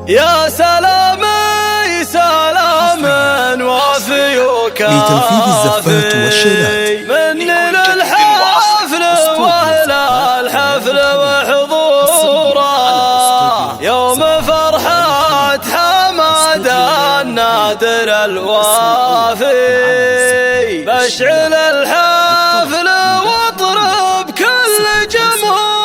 يا سلامي سلام وافي وكافي لتنفيذ الزفات والشيلات مني للحفل واهل الحفل وحضوره يوم فرحة حماد النادر الوافي بشعل الحفل واطرب كل جمهور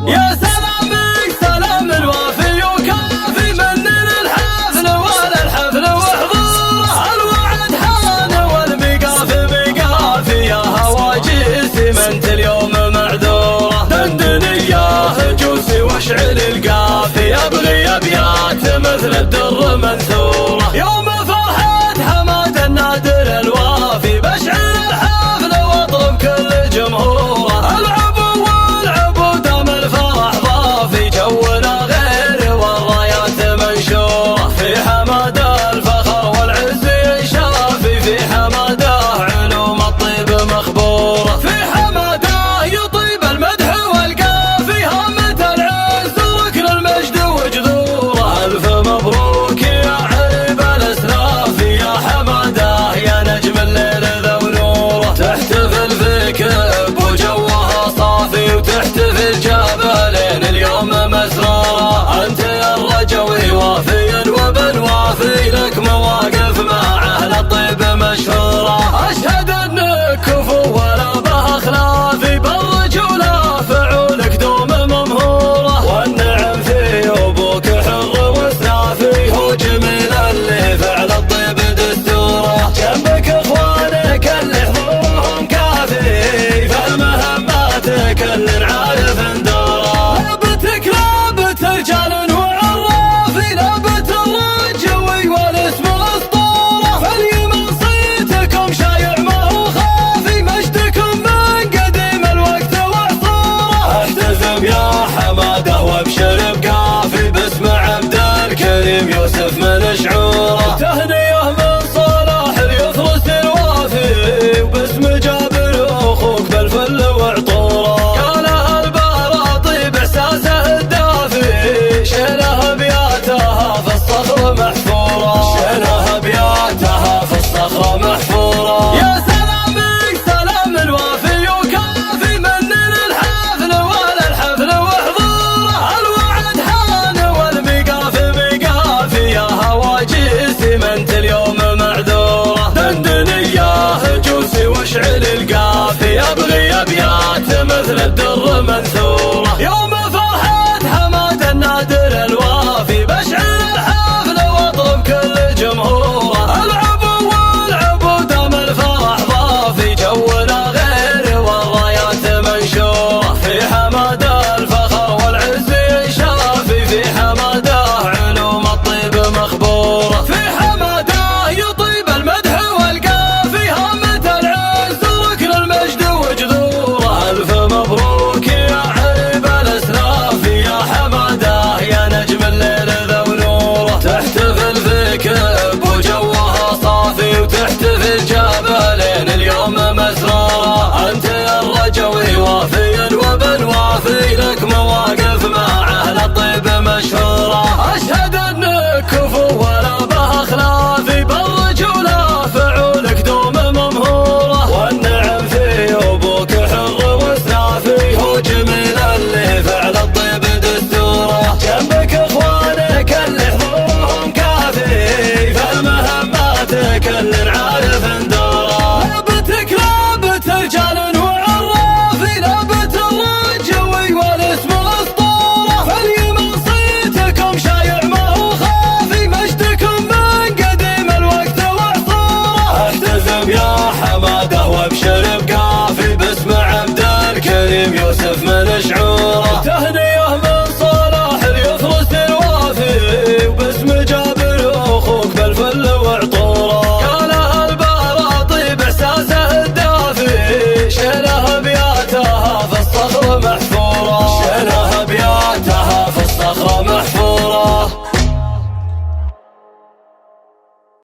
يا سلامي سلام الوافي وكافي منن الحفل ولا الحفل وحضوره الوعد حان والمقافي مقافي يا هواجسي منت اليوم معذوره دندني يا هجوسي واشعل القافي ابغي ابيات مثل الدر منثوره يوم فرحة حماد النادر الوافي بشعل الحفل واطرب كل جمهوره العبوا والعبوا دام الفرح ضافي جونا غير والرايات منشوره في حماده الفخر والعز ينشافي في حماده علوم الطيب مخبوره في حماده يطيب المدح والقافي هامة العز ركن المجد وجذوره الف مبروك يا عرب الاسلاف يا حماده يا نجم الليل ذو نوره تحتفل في كب وجوها صافي وتحتفل جبلين اليوم مسروره انت يا الرجوي وافي وبن وافي لك مواقف مع اهل الطيب مشهوره اشهد انك كفو ولا به خلافي بالرجوله فعولك دوم ممهوره والنعم في ابوك حر وسافي هو جميل اللي فعل الطيب دستوره جنبك اخوانك اللي حضورهم كافي فالمهمات كل عارف ندوره لابتك لابت رجال وعرافي لابت الرجوي والاسم الاسطوره فاليمن صيتكم شايع ما هو خافي مجدكم من قديم الوقت وعصوره احتزم يا حماده وابشر بقافي باسم عبد الكريم يوسف من شعوره تهنيه من صلاح اليثرس الوافي وباسم جابر اخوك بالفل وعطوره قالها البراطي باحساسه الدافي شيلها بياتها في الصخر محفوره شيلها بياتها في الصخر محفوره يا سلامي سلام الوافي وكافي منن الحفل ولا الحفل وحضوره الوعد حان والمقافي مقافي يا هواجسي منت اليوم معذوره دندني يا هجوسي واشعل القافي ابغي ابيات مثل الدر منثوره يوم فرحة حماد النادر الوافي